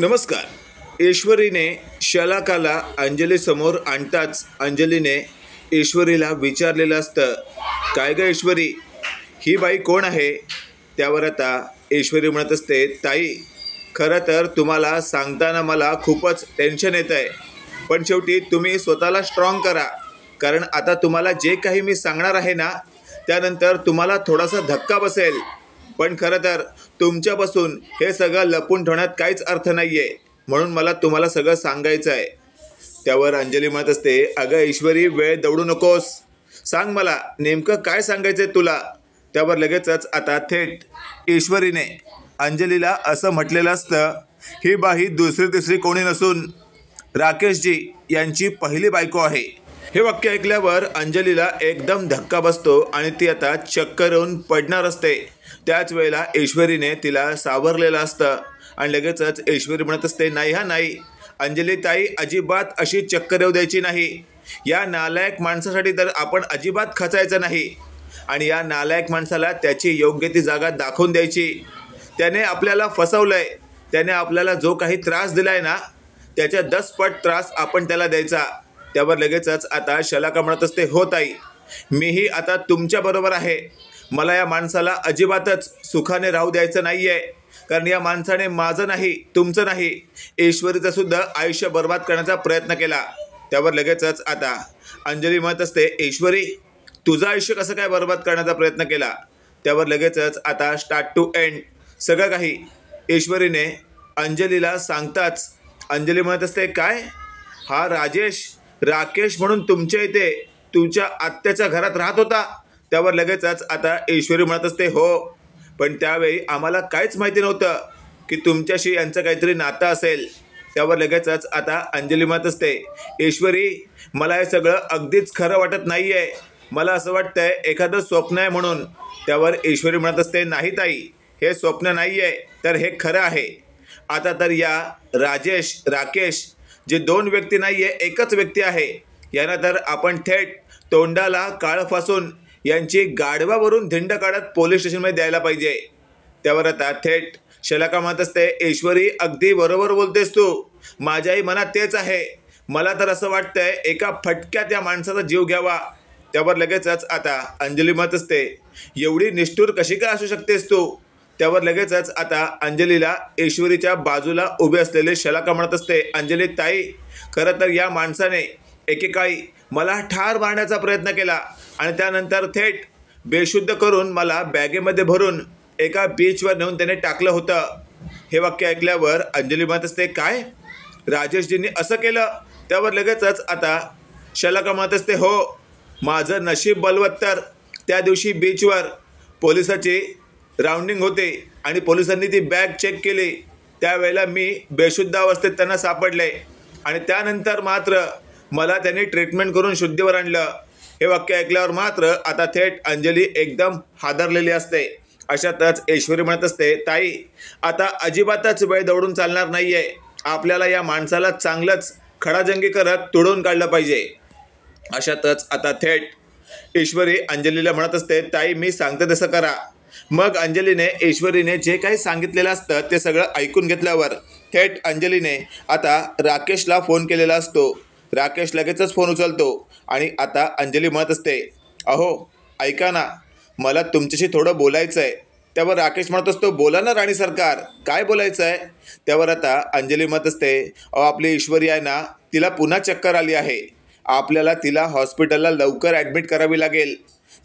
नमस्कार। ईश्वरीने शलाकाला अंजलीसमोर आणताच अंजलीने ईश्वरीला विचारलेलं असतं, काय ग ईश्वरी, ही बाई कोण आहे? त्यावर आता ईश्वरी म्हणत असते, ताई खरं तर तुम्हाला सांगताना मला खूपच टेन्शन येतं आहे, पण शेवटी तुम्ही स्वतःला स्ट्रॉंग करा, कारण आता तुम्हाला जे काही मी सांगणार आहे ना त्यानंतर तुम्हाला थोडासा धक्का बसेल, पण खरं तर तुमच्यापासून हे सगळं लपून ठेवण्यात काहीच अर्थ नाही आहे, म्हणून मला तुम्हाला सगळं सांगायचं आहे। त्यावर अंजली म्हणत असते, अगं ईश्वरी वेळ दौडू नकोस, सांग मला नेमकं काय सांगायचं आहे तुला। त्यावर लगेचच आता थेट ईश्वरीने अंजलीला असं म्हटलेलं असतं, ही बाई दुसरी तिसरी कोणी नसून राकेशजी यांची पहिली बायको आहे। हे वाक्य ऐकल्यावर अंजलीला एकदम धक्का बसतो आणि ती आता चक्कर येऊन पडणार असते। त्याच वेळेला ईश्वरीने तिला सावरलेलं असतं आणि लगेचच ईश्वरी म्हणत असते, नाही हा नाही अंजली ताई, अजिबात अशी चक्कर येऊ द्यायची नाही। या नालायक माणसासाठी तर आपण अजिबात खचायचं नाही आणि या नालायक माणसाला त्याची योग्य ती जागा दाखवून द्यायची। त्याने आपल्याला फसवलंय, त्याने आपल्याला जो काही त्रास दिलाय ना त्याच्या 10 पट त्रास आपण त्याला द्यायचा। त्यावर लगेचच आता शलाका म्हणत असते, हो ताई मीही आता तुमच्या बरोबर आहे, मला या माणसाला अजिबातच सुखाने राहू द्यायचं नाही आहे, कारण या माणसाने माझं नाही तुमचं नाही ईश्वरीचं सुद्धा आयुष्य बर्बाद करण्याचा प्रयत्न केला। त्यावर लगेचच आता अंजली म्हणत असते, ईश्वरी तुझं आयुष्य कसं काय बर्बाद करण्याचा प्रयत्न केला? त्यावर लगेचच आता स्टार्ट टू एंड सगळं काही ईश्वरीने अंजलीला सांगताच अंजली म्हणत असते, काय हा राकेश म्हणून तुमच्या इथे तुमच्या आत्याच्या घरात राहत होता? त्यावर लगेचच आता ईश्वरी म्हणत असते, हो पण त्यावेळी आम्हाला काहीच माहिती नव्हतं की तुमच्याशी यांचं काहीतरी नातं असेल। त्यावर लगेचच आता अंजली म्हणत असते, ईश्वरी मला हे सगळं अगदीच खरं वाटत नाही आहे, मला असं वाटतंय एखादं स्वप्न आहे म्हणून। त्यावर ईश्वरी म्हणत असते, नाही ताई हे स्वप्न नाही आहे, तर हे खरं आहे। आता तर या राकेश जे 2 व्यक्ती नाही आहे एकच व्यक्ती आहे, यांना तर आपण थेट तोंडाला काळ फासून यांची गाढवावरून धिंड काढत पोलीस स्टेशनमध्ये द्यायला पाहिजे। त्यावर आता थेट शलाका म्हणत असते, ईश्वरी अगदी बरोबर बोलतेस तू, माझ्याही मनात तेच आहे, मला तर असं वाटतंय एका फटक्यात या माणसाचा जीव घ्यावा। त्यावर लगेचच आता अंजली म्हणत असते, एवढी निष्ठुर कशी काय असू शकतेस तू? त्यावर लगेचच आता अंजलीला ईश्वरीच्या बाजूला उभे असलेले शलाका म्हणत असते, अंजली ताई खरं तर या माणसाने एकेकाळी मला ठार मारण्याचा प्रयत्न केला आणि त्यानंतर थेट बेशुद्ध करून मला बॅगेमध्ये भरून एका बीचवर नेऊन त्याने टाकलं होतं। हे वाक्य ऐकल्यावर अंजली म्हणत असते, काय राजेशजींनी असं केलं? त्यावर लगेचच आता शलाका म्हणत असते, हो माझं नशीब बलवत्तर, त्या दिवशी बीचवर पोलिसाची राऊंडिंग होते आणि पोलिसांनी ती बॅग चेक केली, त्यावेळेला मी बेशुद्ध अवस्थेत त्यांना सापडले आणि त्यानंतर मात्र मला त्यांनी ट्रीटमेंट करून शुद्धीवर आणलं। हे वाक्य ऐकल्यावर मात्र आता थेट अंजली एकदम हादरलेली असते। अशातच ईश्वरी म्हणत असते, ताई आता अजिबातच वेळ दौडून चालणार नाही आहे, आपल्याला या माणसाला चांगलंच खडाजंगी करत तुडवून काढलं पाहिजे। अशातच आता थेट ईश्वरी अंजलीला म्हणत असते, ताई मी सांगते तसं करा। मग अंजलीने ईश्वरीने जे काही सांगितलेलं असतं ते सगळं ऐकून घेतल्यावर थेट अंजलीने आता राकेशला फोन केलेला असतो। राकेश लगेचच फोन उचलतो आणि आता अंजली म्हणत असते, अहो ऐका ना, मला तुमच्याशी थोडं बोलायचं आहे। त्यावर राकेश म्हणत असतो, बोला ना राणी सरकार, काय बोलायचं आहे? त्यावर आता अंजली म्हणत असते, अहो आपली ईश्वरी आहे ना, तिला पुन्हा चक्कर आली आहे, आपल्याला तिला हॉस्पिटलला लवकर ॲडमिट करावी लागेल।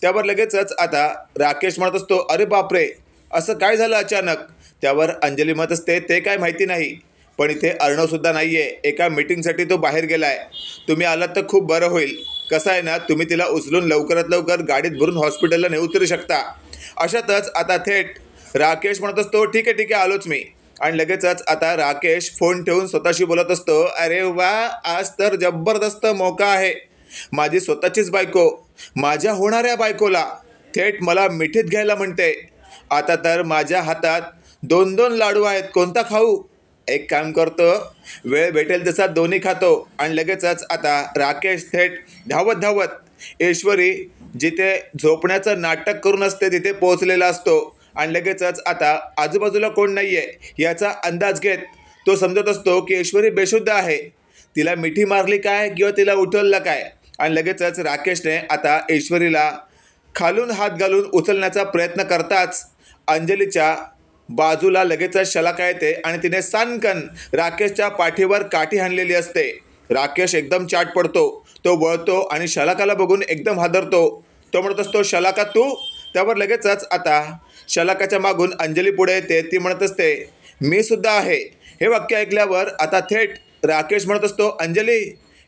त्यावर लगेचच आता राकेश म्हणत असतो, अरे बापरे असं काय झालं अचानक? त्यावर अंजली म्हणत असते, ते काय माहिती नाही, पण इथे अर्णवसुद्धा नाही आहे, एका मीटिंगसाठी तो बाहेर गेला आहे, तुम्ही आलात तर खूप बरं होईल। कसं आहे ना, तुम्ही तिला उचलून लवकरात लवकर गाडीत भरून हॉस्पिटलला नेऊ तरी शकता। अशातच आता थेट राकेश म्हणत असतो, ठीक आहे आलोच मी। आणि लगेचच आता राकेश फोन ठेवून स्वतःशी बोलत असतो, अरे वा आज तर जबरदस्त मौका आहे, माझी स्वतःचीच बायको माझ्या होणाऱ्या बायकोला थेट मला मिठीत घ्यायला म्हणते, आता तर माझ्या हातात 2-2 लाडू आहेत, कोणता खाऊ? एक काम करतो, वेळ भेटेल तसा दोन्ही खातो। आणि लगेचच आता राकेश थेट धावत ईश्वरी जिथे झोपण्याचं नाटक करून असते तिथे पोहोचलेला असतो आणि लगेचच आता आजूबाजूला कोण नाही आहे याचा अंदाज घेत तो समजत असतो की ऐश्वरी बेशुद्ध आहे, तिला मिठी मारली काय किंवा तिला उठवलं काय. आणि लगेचच राकेशने आता ऐश्वरीला खालून हात घालून उचलण्याचा प्रयत्न करताच अंजलीच्या बाजूला लगेचच शलाका येते आणि तिने सानकन राकेशच्या पाठीवर काठी हाणलेली असते. राकेश एकदम चाट पडतो, तो वळतो आणि शलाकाला बघून एकदम हादरतो. तो म्हणत असतो, शलाका तू? त्यावर लगेचच आता शलाकाच्या मागून अंजली पुढे येते. ती म्हणत असते, मी सुद्धा आहे. हे वाक्य ऐकल्यावर आता थेट राकेश म्हणत असतो, अंजली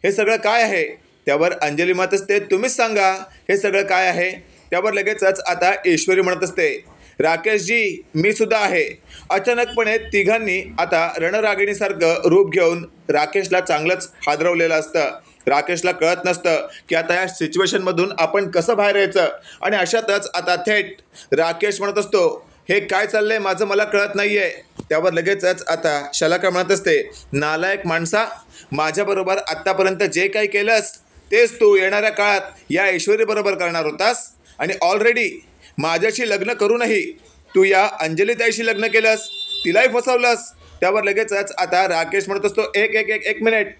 हे सगळं काय आहे? त्यावर अंजली म्हणत असते, तुम्हीच सांगा हे सगळं काय आहे. त्यावर लगेचच आता ऐश्वरी म्हणत असते, राकेशजी मी सुद्धा आहे. अचानकपणे तिघांनी आता रणरागिणीसारखं रूप घेऊन राकेशला चांगलंच हादरवलेलं असतं. राकेशला कळत नसतं की आता या सिच्युएशनमधून आपण कसं बाहेर यायचं. आणि अशातच आता थेट राकेश म्हणत असतो, हे काय चाललंय माझं मला कळत नाही आहे. त्यावर लगेचच आता शलाका म्हणत असते, नालायक माणसा, माझ्याबरोबर आत्तापर्यंत जे काही केलंस तेच तू येणाऱ्या काळात या ऐश्वरीबरोबर करणार होतास. आणि ऑलरेडी माझ्याशी लग्न करूनही तू या अंजलीताईशी लग्न केलंस, तिलाही फसवलंस. त्यावर लगेचच आता राकेश म्हणत असतो, एक मिनिट,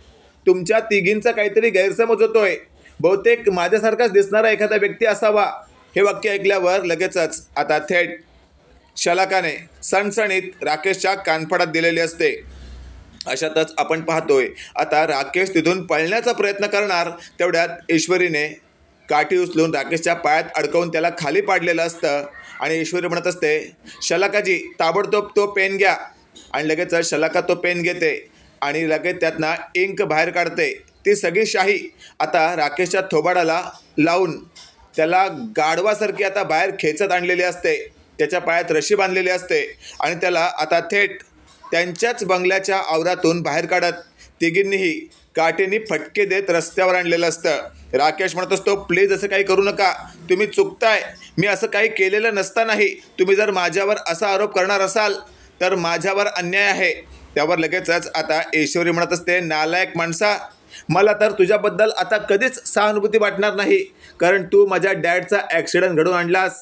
तुमच्या तिघींचा काहीतरी गैरसमज होतोय. बहुतेक माझ्यासारखाच दिसणारा एखादा व्यक्ती असावा. हे वाक्य ऐकल्यावर लगेचच आता थेट शलाकाने सणसणीत राकेशच्या कानफडात दिलेली असते. अशातच आपण पाहतोय आता राकेश तिथून पळण्याचा प्रयत्न करणार, तेवढ्यात ऐश्वरीने काठी उचलून राकेशच्या पायात अडकवून त्याला खाली पाडलेलं असतं. आणि ऐश्वरी म्हणत असते, शलाकाजी ताबडतोब तो पेन घ्या. आणि लगेचच शलाका तो पेन घेते आणि लगेच त्यातनं इंक बाहेर काढते. ती सगळी शाही आता राकेशच्या थोबाडाला लावून त्याला गाढवासारखी आता बाहेर खेचत आणलेली असते. त्याच्या पायात रशी बांधलेली असते आणि त्याला आता थेट त्यांच्याच बंगल्याच्या आवरातून बाहेर काढत तिघींनीही काठीने फटके देत रस्त्यावर आणलेलं असतं. राकेश म्हणत असतो, प्लीज असं काही करू नका, तुम्ही चुकताय, मी असं काही केलेलं नसतानाही तुम्ही जर माझ्यावर असा आरोप करणार असाल तर माझ्यावर अन्याय आहे. त्यावर लगेचच आता ऐश्वरी म्हणत असते, नालायक माणसा, मला तर तुझ्याबद्दल आता कधीच सहानुभूती वाटणार नाही, कारण तू माझ्या डॅडचा ॲक्सिडेंट घडवून आणलास.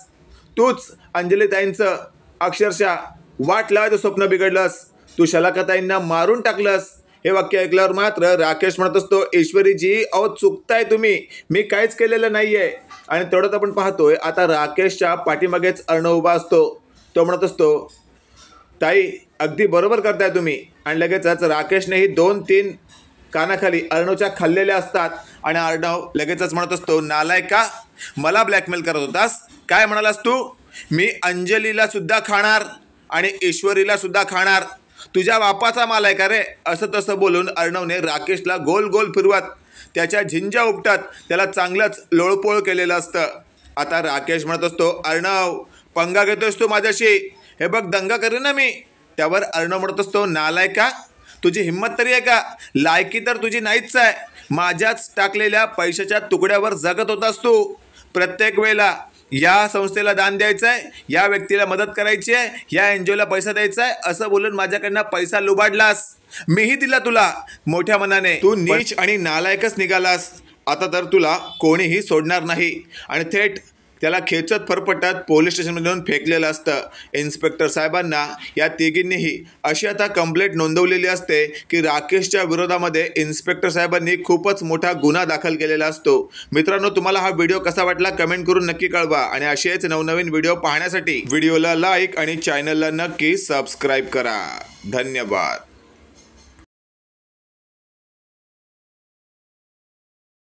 तूच अंजलीताईंचं अक्षरशः वाट लावायचं स्वप्न बिघडलंस. तू शलाकाताईंना मारून टाकलंस. हे वाक्य ऐकल्यावर मात्र राकेश म्हणत असतो, ऐश्वरीजी अहो चुकताय तुम्ही, मी काहीच केलेलं नाही आहे. आणि तेवढंच आपण पाहतोय आता राकेशच्या पाठीमागेच अर्णव उभा असतो. तो म्हणत असतो, ताई अगदी बरोबर करताय तुम्ही. आणि लगेचच राकेशनेही 2-3 कानाखाली अर्णवच्या खाल्लेल्या असतात. आणि अर्णव लगेचच म्हणत असतो, नालायका, मला ब्लॅकमेल करत होतास, काय म्हणालास तू? मी अंजलीला सुद्धा खाणार आणि ऐश्वरीला सुद्धा खाणार, तुझ्या बापाचा माल आहे का रे? असं तसं बोलून अर्णवने राकेशला गोल गोल फिरवत त्याच्या झिंजा उपटत त्याला चांगलंच लोळपोळ केलेलं असतं. आता राकेश म्हणत असतो, अर्णव पंगा घेतोयस तू माझ्याशी, हे बघ दंगा करेन ना मी. त्यावर अर्णव म्हणत असतो, नालायका, तुझी हिंमत तरी आहे का? लायकी तर तुझी नाहीच आहे. माझ्याच टाकलेल्या पैशाच्या तुकड्यावर जगत होतास तू. प्रत्येक वेळेला या संस्थेला दान द्यायचं आहे, या व्यक्तीला मदत करायची आहे, या एनजीओला पैसा द्यायचा आहे, असं बोलून माझ्याकडनं पैसा लुबाडलास. मीही दिला तुला मोठ्या मनाने. तू नीच आणि नालायकच निघालास. आता तर तुला कोणीही सोडणार नाही. आणि थेट त्याला खेचत फरफटत पोलीस स्टेशनमध्ये नेऊन फेकलेलं असतं. इन्स्पेक्टर साहेबांना या तिघींनीही अशी आता कंप्लेंट नोंदवलेली असते की राकेशच्या विरोधामध्ये इन्स्पेक्टर साहेबांनी खूपच मोठा गुन्हा दाखल केलेला असतो. मित्रांनो, तुम्हाला हा व्हिडिओ कसा वाटला कमेंट करून नक्की कळवा. आणि असेच नवनवीन व्हिडिओ पाहण्यासाठी व्हिडिओला लाईक आणि चॅनलला नक्की सबस्क्राईब करा. धन्यवाद.